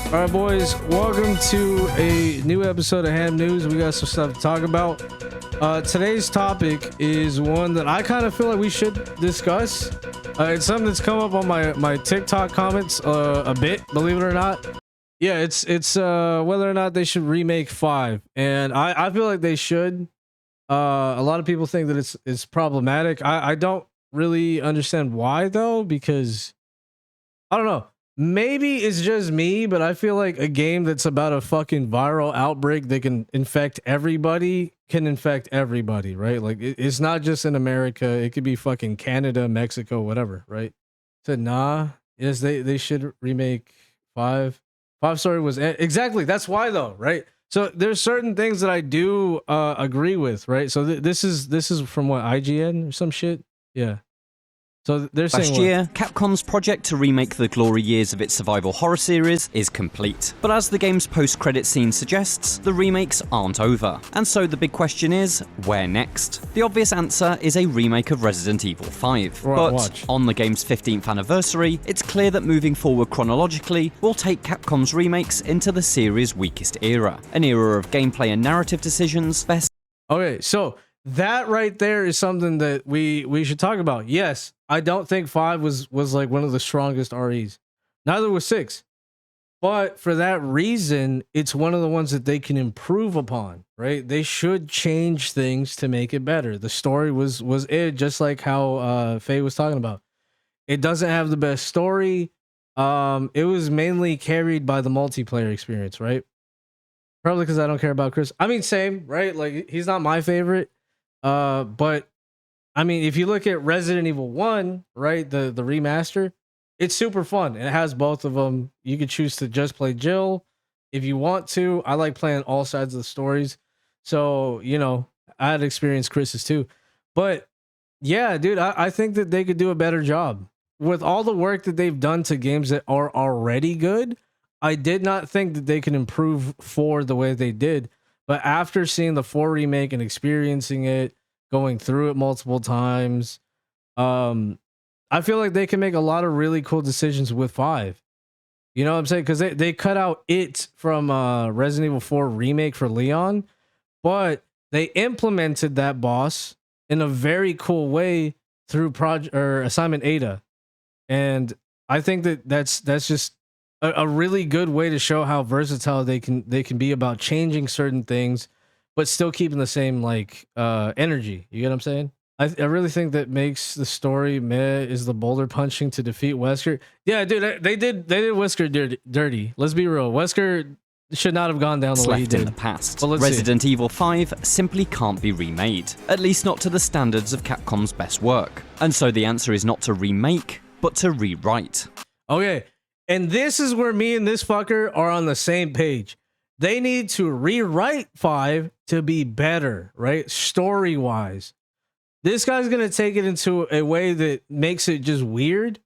All right, boys, welcome to a new episode of Ham News. We got some stuff to talk about. Today's topic is one that I kind of feel like we should discuss. It's something that's come up on my TikTok comments a bit, believe it or not. Yeah, it's whether or not they should remake 5, and I feel like they should. A lot of people think that it's problematic. I don't really understand why though, because I don't know. Maybe it's just me, but I feel like a game that's about a fucking viral outbreak that can infect everybody can infect everybody, right? Like it's not just in America. It could be fucking Canada, Mexico, whatever, right? So nah, yes, they should remake 5. 5 story was exactly that's why though, right? So there's certain things that I do agree with, right? So this is from what, IGN or some shit, yeah. So they're saying last year, Capcom's project to remake the glory years of its survival horror series is complete. But as the game's post-credit scene suggests, the remakes aren't over. And so the big question is, where next? The obvious answer is a remake of Resident Evil 5. But on the game's 15th anniversary, it's clear that moving forward chronologically will take Capcom's remakes into the series' weakest era. An era of gameplay and narrative decisions best... Okay, so that right there is something that we should talk about. Yes, I don't think 5 was like one of the strongest REs. Neither was 6. But for that reason, it's one of the ones that they can improve upon, right? They should change things to make it better. The story was it, just like how Faye was talking about. It doesn't have the best story. It was mainly carried by the multiplayer experience, right? Probably because I don't care about Chris. I mean, same, right? Like he's not my favorite. But I mean, if you look at Resident Evil 1, right, the remaster, it's super fun. It has both of them. You could choose to just play Jill if you want to. I like playing all sides of the stories. So, you know, I had experienced Chris's too. But yeah, dude, I think that they could do a better job. With all the work that they've done to games that are already good, I did not think that they could improve 4 the way they did. But after seeing the 4 remake and experiencing it, going through it multiple times, I feel like they can make a lot of really cool decisions with 5. You know what I'm saying? Because they cut out it from Resident Evil 4 remake for Leon, but they implemented that boss in a very cool way through Assignment Ada, and I think that's just a really good way to show how versatile they can be about changing certain things, but still keeping the same like energy. You get what I'm saying? I really think that makes the story meh is the boulder punching to defeat Wesker. Yeah, dude, they did Wesker dirty. Let's be real. Wesker should not have gone down the way he did in the past. Resident Evil 5 simply can't be remade, at least not to the standards of Capcom's best work. And so the answer is not to remake, but to rewrite. Okay, and this is where me and this fucker are on the same page. They need to rewrite 5 to be better, right? Story-wise. This guy's going to take it into a way that makes it just weird.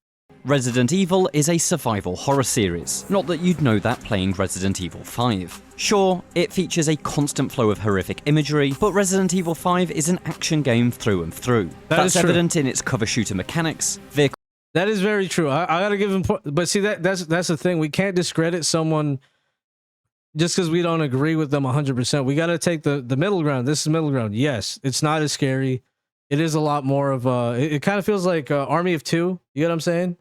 Resident Evil is a survival horror series. Not that you'd know that playing Resident Evil 5. Sure, it features a constant flow of horrific imagery, but Resident Evil 5 is an action game through and through. That's evident in its cover shooter mechanics, vehicle... That is very true. I gotta give him... But see, that's the thing. We can't discredit someone just because we don't agree with them 100%. We got to take the middle ground. This is middle ground. Yes, it's not as scary. It is a lot more of it kind of feels like Army of Two. You get what I'm saying?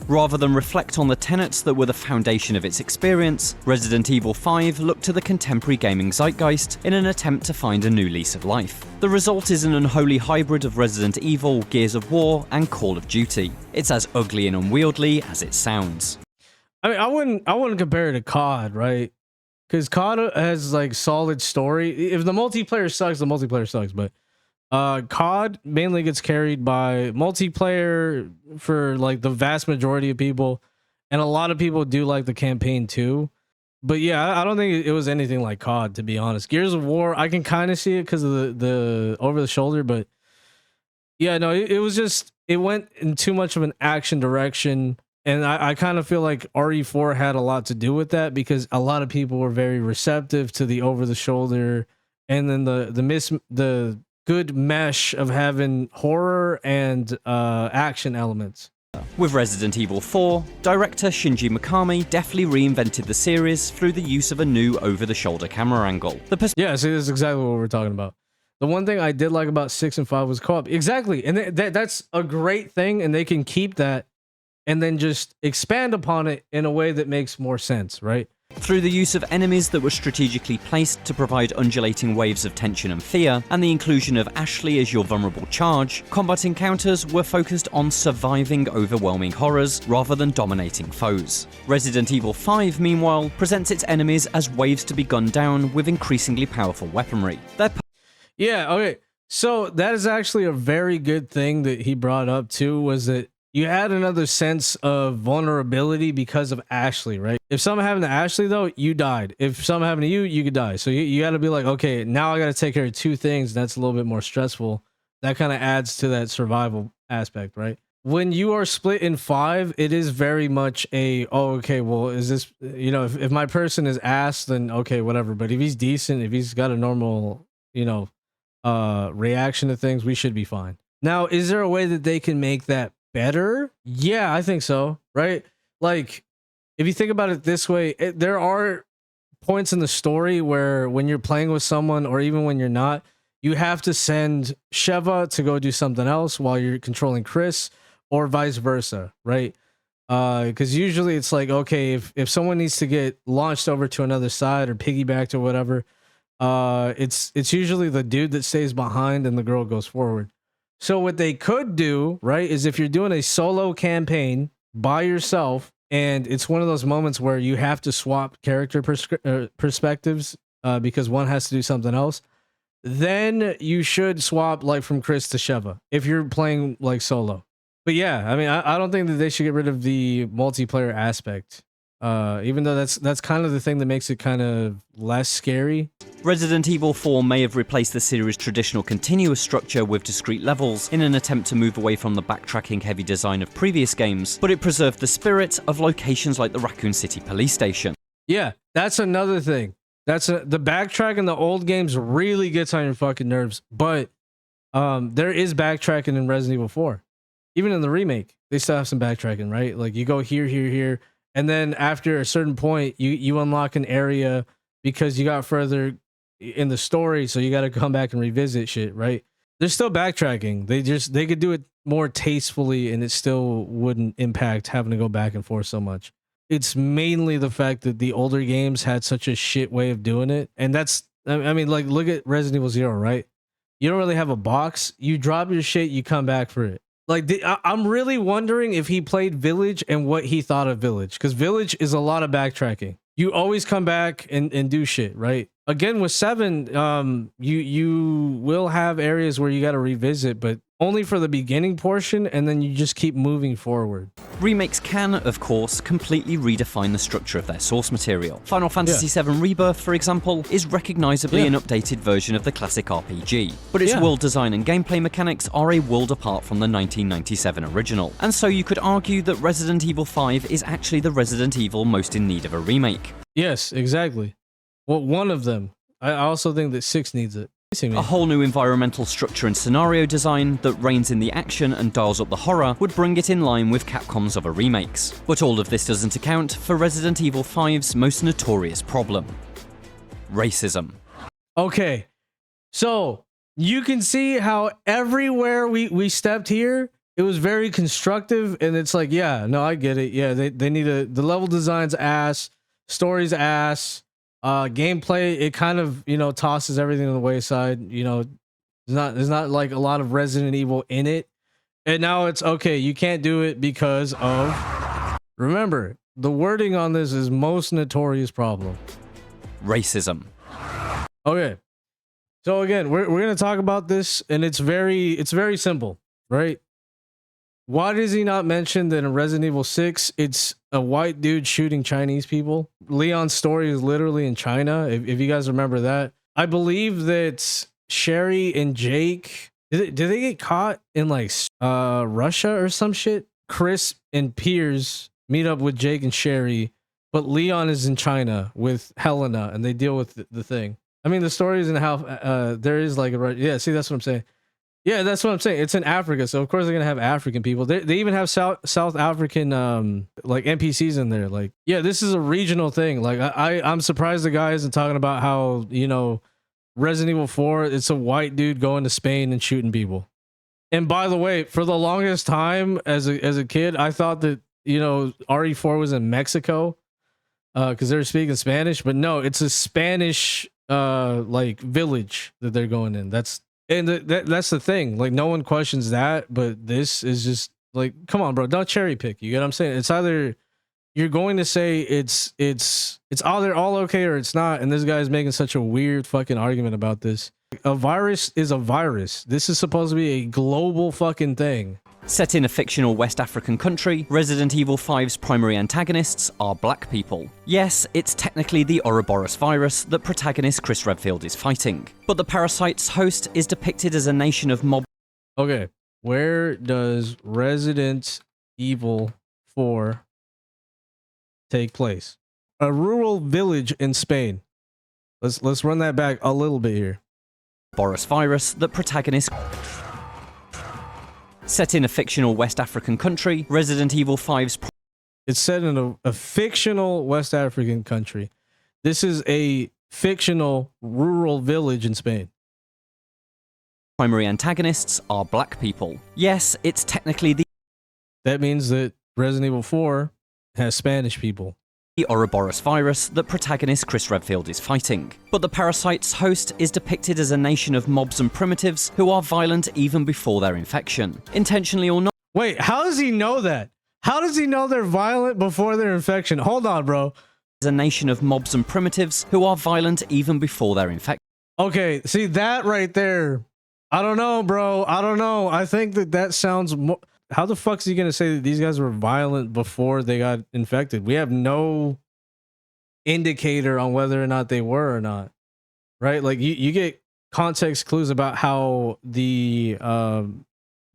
Rather than reflect on the tenets that were the foundation of its experience, Resident Evil 5 looked to the contemporary gaming zeitgeist in an attempt to find a new lease of life. The result is an unholy hybrid of Resident Evil, Gears of War, and Call of Duty. It's as ugly and unwieldy as it sounds. I mean, I wouldn't compare it to COD, right? Because COD has like solid story. If the multiplayer sucks, the multiplayer sucks. But COD mainly gets carried by multiplayer for like the vast majority of people, and a lot of people do like the campaign too. But yeah, I don't think it was anything like COD, to be honest. Gears of War, I can kind of see it because of the over the shoulder, but yeah, no, it was just, it went in too much of an action direction. And I kind of feel like RE4 had a lot to do with that, because a lot of people were very receptive to the over the shoulder, and then the good mesh of having horror and action elements. With Resident Evil 4, director Shinji Mikami deftly reinvented the series through the use of a new over-the-shoulder camera angle. Yeah, see, this is exactly what we're talking about. The one thing I did like about 6 and 5 was co-op. Exactly, and that's a great thing, and they can keep that and then just expand upon it in a way that makes more sense, right? Through the use of enemies that were strategically placed to provide undulating waves of tension and fear, and the inclusion of Ashley as your vulnerable charge, combat encounters were focused on surviving overwhelming horrors rather than dominating foes. Resident Evil 5, meanwhile, presents its enemies as waves to be gunned down with increasingly powerful weaponry. Yeah, okay. So that is actually a very good thing that he brought up too, was that you had another sense of vulnerability because of Ashley, right? If something happened to Ashley, though, you died. If something happened to you, you could die. So you got to be like, okay, now I got to take care of two things. That's a little bit more stressful. That kind of adds to that survival aspect, right? When you are split in 5, it is very much a, oh, okay, well, is this, you know, if my person is ass, then okay, whatever. But if he's decent, if he's got a normal, you know, reaction to things, we should be fine. Now, is there a way that they can make that better? Yeah, I think so, right? Like, if you think about it this way, there are points in the story where when you're playing with someone, or even when you're not, you have to send Sheva to go do something else while you're controlling Chris, or vice versa, right? Because usually it's like, okay, if someone needs to get launched over to another side or piggybacked or whatever, it's usually the dude that stays behind and the girl goes forward. So what they could do, right, is if you're doing a solo campaign by yourself, and it's one of those moments where you have to swap character perspectives because one has to do something else, then you should swap like from Chris to Sheva if you're playing like solo. But yeah, I mean, I don't think that they should get rid of the multiplayer aspect. Even though that's kind of the thing that makes it kind of less scary. Resident Evil 4 may have replaced the series' traditional continuous structure with discrete levels in an attempt to move away from the backtracking-heavy design of previous games, but it preserved the spirit of locations like the Raccoon City police station. Yeah, that's another thing. The backtrack in the old games really gets on your fucking nerves, but there is backtracking in Resident Evil 4. Even in the remake, they still have some backtracking, right? Like you go here, here, here, and then after a certain point, you unlock an area because you got further in the story, so you got to come back and revisit shit, right? There's still backtracking. They could do it more tastefully, and it still wouldn't impact having to go back and forth so much. It's mainly the fact that the older games had such a shit way of doing it, and that's, I mean, like look at Resident Evil 0, right? You don't really have a box. You drop your shit, you come back for it. Like, I'm really wondering if he played Village and what he thought of Village, because Village is a lot of backtracking. You always come back and do shit, right? Again, with 7, you will have areas where you got to revisit, but only for the beginning portion, and then you just keep moving forward. Remakes can, of course, completely redefine the structure of their source material. Final Fantasy VII Rebirth, for example, is recognizably an updated version of the classic RPG, but its world design and gameplay mechanics are a world apart from the 1997 original. And so you could argue that Resident Evil 5 is actually the Resident Evil most in need of a remake. Yes, exactly. Well, one of them. I also think that 6 needs it. A whole new environmental structure and scenario design that reins in the action and dials up the horror would bring it in line with Capcom's other remakes. But all of this doesn't account for Resident Evil 5's most notorious problem: racism. Okay, so you can see how everywhere we stepped here, it was very constructive, and it's like, yeah, no, I get it. Yeah, they need the level design's ass, story's ass. Gameplay, it kind of, you know, tosses everything to the wayside. You know, there's not like a lot of Resident Evil in it. And now it's okay, you can't do it because of, remember, the wording on this is most notorious problem: racism. Okay. So again, we're going to talk about this, and it's very simple, right? Why does he not mention that in Resident Evil 6, it's a white dude shooting Chinese people? Leon's story is literally in China, if you guys remember that. I believe that Sherry and Jake, did they get caught in like Russia or some shit? Chris and Piers meet up with Jake and Sherry, but Leon is in China with Helena, and they deal with the thing. I mean, the story is in how there is like a, yeah, see, that's what I'm saying. Yeah, that's what I'm saying. It's in Africa, so of course they're gonna have African people. They even have South African like NPCs in there. Like, yeah, this is a regional thing. Like, I'm surprised the guy isn't talking about how, you know, Resident Evil 4, it's a white dude going to Spain and shooting people. And by the way, for the longest time as a kid, I thought that, you know, RE4 was in Mexico because they were speaking Spanish, but no, it's a Spanish like village that they're going in. That's the thing. Like, no one questions that, but this is just like, come on, bro, don't cherry pick. You get what I'm saying? It's either you're going to say it's either all okay or it's not, and this guy's making such a weird fucking argument about this. A virus is a virus. This is supposed to be a global fucking thing. Set in a fictional West African country, Resident Evil 5's primary antagonists are black people. Yes, it's technically the Ouroboros virus that protagonist Chris Redfield is fighting, but the parasite's host is depicted as a nation of mob. Okay, where does Resident Evil 4 take place? A rural village in Spain. Let's run that back a little bit here. Ouroboros virus that protagonist. Set in a fictional West African country, Resident Evil 5's. It's set in a fictional West African country. This is a fictional rural village in Spain. Primary antagonists are black people. Yes, it's technically the. That means that Resident Evil 4 has Spanish people. The Ouroboros virus that protagonist Chris Redfield is fighting. But the parasite's host is depicted as a nation of mobs and primitives who are violent even before their infection. Intentionally or not. Wait, how does he know that? How does he know they're violent before their infection? Hold on, bro. A nation of mobs and primitives who are violent even before their infection. Okay, see that right there. I don't know, bro. I don't know. I think that sounds more... How the fuck is he going to say that these guys were violent before they got infected? We have no indicator on whether or not they were or not. Right? Like, you get context clues about how the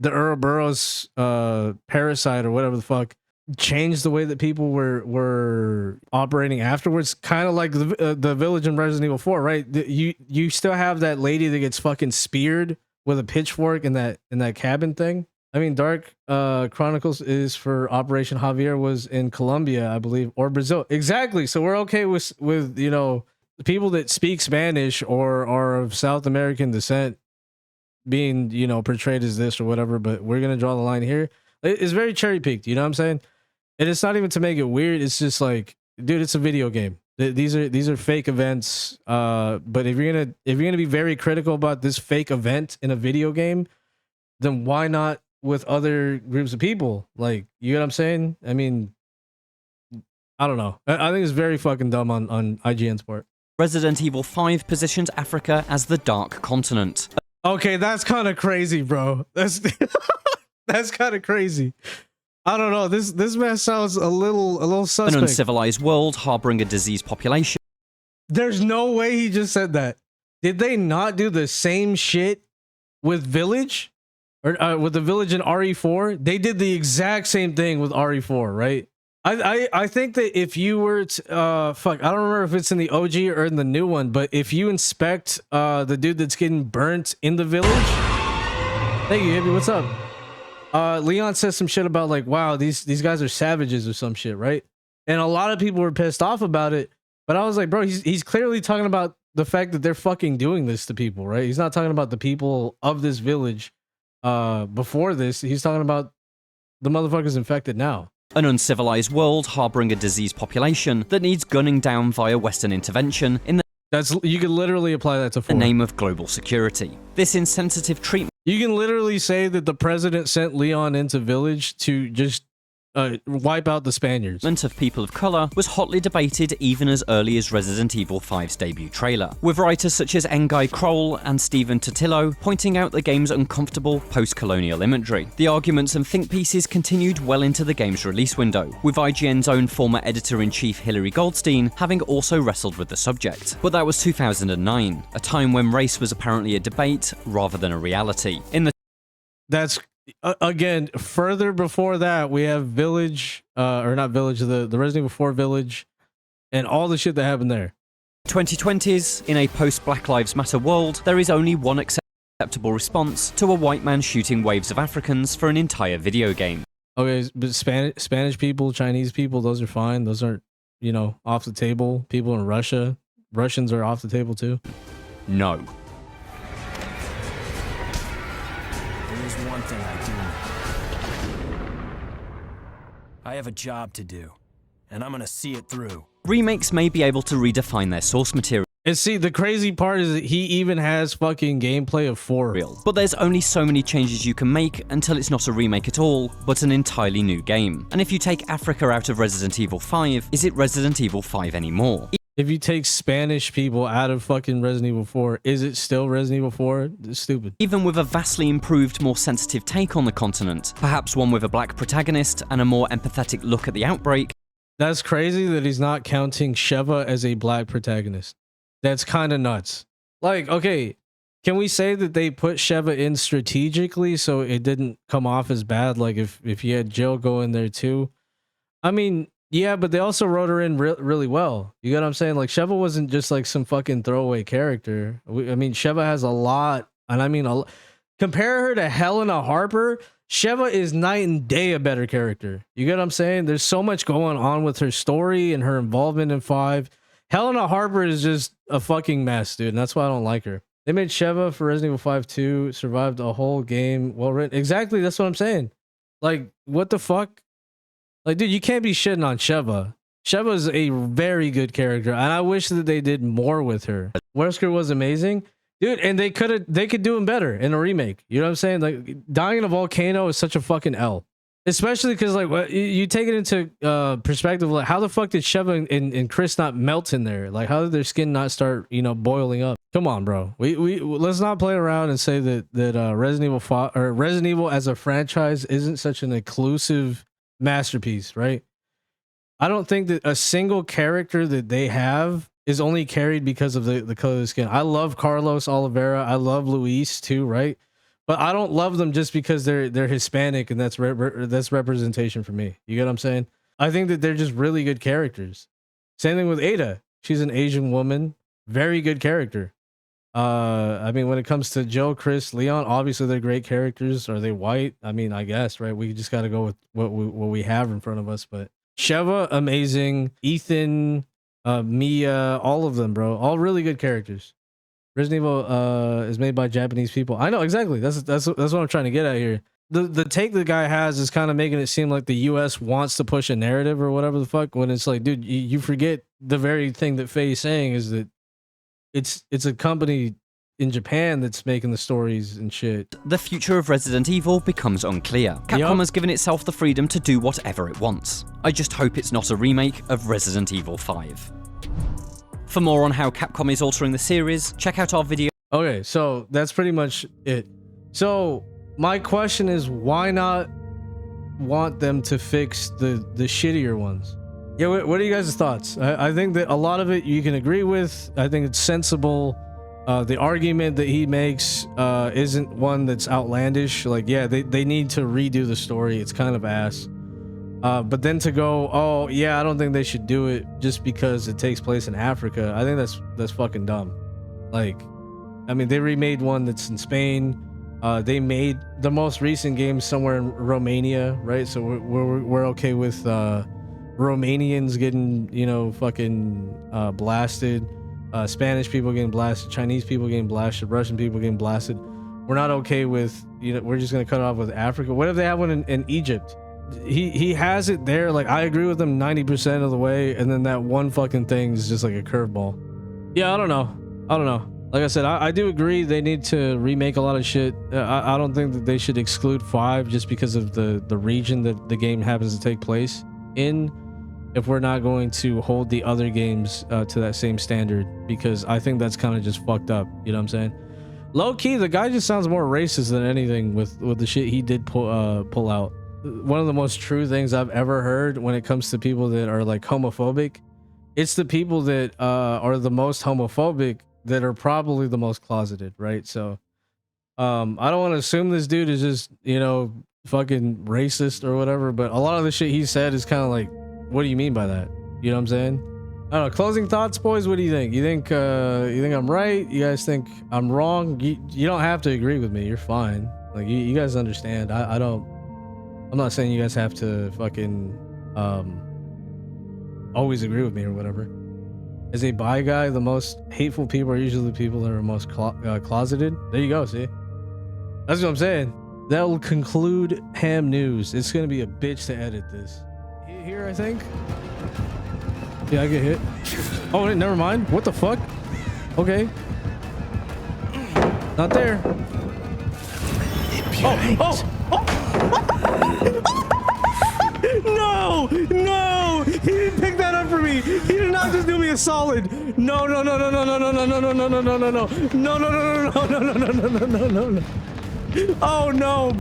Ouroboros parasite or whatever the fuck changed the way that people were operating afterwards. Kind of like the village in Resident Evil 4, right? You still have that lady that gets fucking speared with a pitchfork in that cabin thing. I mean, Dark Chronicles is for Operation Javier, was in Colombia, I believe, or Brazil. Exactly. So we're okay with you know, the people that speak Spanish or are of South American descent being, you know, portrayed as this or whatever, but we're gonna draw the line here. It's very cherry picked, you know what I'm saying? And it's not even to make it weird. It's just like, dude, it's a video game. These are fake events. But if you're gonna be very critical about this fake event in a video game, then why not with other groups of people? Like, you know what I'm saying? I mean, I don't know. I think it's very fucking dumb on IGN's part. Resident Evil 5 positions Africa as the Dark Continent. Okay, that's kind of crazy, bro. That's that's kind of crazy. I don't know. This man sounds a little suspect. An uncivilized world harboring a diseased population. There's no way he just said that. Did they not do the same shit with Village? Or with the village in RE4? They did the exact same thing with RE4, right? I think that if you were to fuck, I don't remember if it's in the OG or in the new one, but if you inspect the dude that's getting burnt in the village. Thank you, Hippie. What's up? Leon says some shit about like, wow, these guys are savages or some shit, right? And a lot of people were pissed off about it, but I was like, bro, he's clearly talking about the fact that they're fucking doing this to people, right? He's not talking about the people of this village before this. He's talking about the motherfuckers infected now. An uncivilized world harboring a diseased population that needs gunning down via Western intervention in the you can literally apply that to 4. The name of global security. This insensitive treatment. You can literally say that the president sent Leon into Village to just wipe out the Spaniards. Of people of color was hotly debated even as early as Resident Evil 5's debut trailer, with writers such as Ngai Kroll and Stephen Totillo pointing out the game's uncomfortable post-colonial imagery. The arguments and think pieces continued well into the game's release window, with IGN's own former editor-in-chief Hilary Goldstein having also wrestled with the subject. But that was 2009, a time when race was apparently a debate rather than a reality. That's again, further before that, we have Village, or not Village, the Resident Evil 4 Village, and all the shit that happened there. 2020s, in a post-Black Lives Matter world, there is only one exception. acceptable response to a white man shooting waves of Africans for an entire video game. Okay, but Spanish people, Chinese people, those are fine. Those aren't, you know, off the table. People in Russia, Russians are off the table too. No. There's one thing I do. I have a job to do, and I'm gonna see it through. Remakes may be able to redefine their source material, And see, the crazy part is that he even has fucking gameplay of 4. but there's only so many changes you can make until it's not a remake at all, but an entirely new game. And if you take Africa out of Resident Evil 5, is it Resident Evil 5 anymore? If you take Spanish people out of fucking Resident Evil 4, is it still Resident Evil 4? It's stupid. Even with a vastly improved, more sensitive take on the continent, perhaps one with a black protagonist and a more empathetic look at the outbreak. That's crazy that he's not counting Sheva as a black protagonist. That's kind of nuts. Like, okay, can we say that they put Sheva in strategically so it didn't come off as bad? Like if you had Jill go in there too. I mean, yeah, but they also wrote her in really well. You get what I'm saying? Like Sheva wasn't just like some fucking throwaway character. I mean, Sheva has a lot, and I mean, compare her to Helena Harper. Sheva is night and day a better character. You get what I'm saying? There's so much going on with her story and her involvement in 5. Helena Harper is just a fucking mess, dude. And that's why I don't like her. They made Sheva for Resident Evil 5 2, survived a whole game. Well written. Exactly, that's what I'm saying. Like, what the fuck? Like, dude, you can't be shitting on Sheva. Sheva is a very good character, and I wish that they did more with her. Wesker was amazing. Dude, and they could do him better in a remake. You know what I'm saying? Like, dying in a volcano is such a fucking L. Especially because, like, what you take it into perspective, like, how the fuck did Sheva and Chris not melt in there? Like, how did their skin not start, you know, boiling up? Come on, bro. We let's not play around and say that Resident Evil 5 or Resident Evil as a franchise isn't such an inclusive masterpiece, right? I don't think that a single character that they have is only carried because of the color of the skin. I love Carlos Oliveira. I love Luis too, right? But I don't love them just because they're Hispanic, and that's representation for me. You get what I'm saying? I think that they're just really good characters. Same thing with Ada. She's an Asian woman, very good character. I mean, when it comes to Joe, Chris, Leon, obviously they're great characters. Are they white? I mean, I guess, right? We just got to go with what we have in front of us. But Sheva, amazing. Ethan, Mia, all of them, bro, all really good characters. Resident Evil is made by Japanese people. I know exactly. That's what I'm trying to get at here. The take the guy has is kind of making it seem like the U.S. wants to push a narrative or whatever the fuck. When it's like, dude, you forget the very thing that Faye's saying is that it's a company in Japan that's making the stories and shit. The future of Resident Evil becomes unclear. Capcom has given itself the freedom to do whatever it wants. I just hope it's not a remake of Resident Evil 5. For more on how Capcom is altering the series, check out our video. Okay, so that's pretty much it. So my question is, why not want them to fix the shittier ones? Yeah, what are you guys' thoughts? I think that a lot of it you can agree with. I think it's sensible. The argument that he makes isn't one that's outlandish. Like, yeah, they need to redo the story. It's kind of ass. But then to go, oh yeah, I don't think they should do it just because it takes place in Africa. I think that's fucking dumb. Like, I mean, they remade one that's in Spain. They made the most recent game somewhere in Romania, right? So we're okay with Romanians getting, you know, fucking blasted, Spanish people getting blasted, Chinese people getting blasted, Russian people getting blasted. We're not okay with, you know, we're just gonna cut it off with Africa. What if they have one in Egypt? He has it there. Like, I agree with him 90% of the way, and then that one fucking thing is just like a curveball. Yeah, I don't know. Like I said, I do agree they need to remake a lot of shit. I don't think that they should exclude 5 just because of the region that the game happens to take place in, if we're not going to hold the other games to that same standard, because I think that's kind of just fucked up. You know what I'm saying? Low key, the guy just sounds more racist than anything with the shit he did pull out. One of the most true things I've ever heard when it comes to people that are like homophobic, it's the people that are the most homophobic that are probably the most closeted, right? So I don't want to assume this dude is just, you know, fucking racist or whatever, but a lot of the shit he said is kind of like, what do you mean by that? You know what I'm saying? I don't know. Closing thoughts, boys. What do you think? You think I'm right? You guys think I'm wrong? You don't have to agree with me. You're fine. Like you guys understand. I'm not saying you guys have to fucking always agree with me or whatever. As a bi guy, the most hateful people are usually the people that are most closeted. There you go. See, that's what I'm saying. That will conclude ham news. It's gonna be a bitch to edit this. Here, I think. Yeah, I get hit. Oh, never mind. What the fuck? Okay. Not there. Oh! No! No! He didn't pick that up for me. He did not just do me a solid. No! Oh no,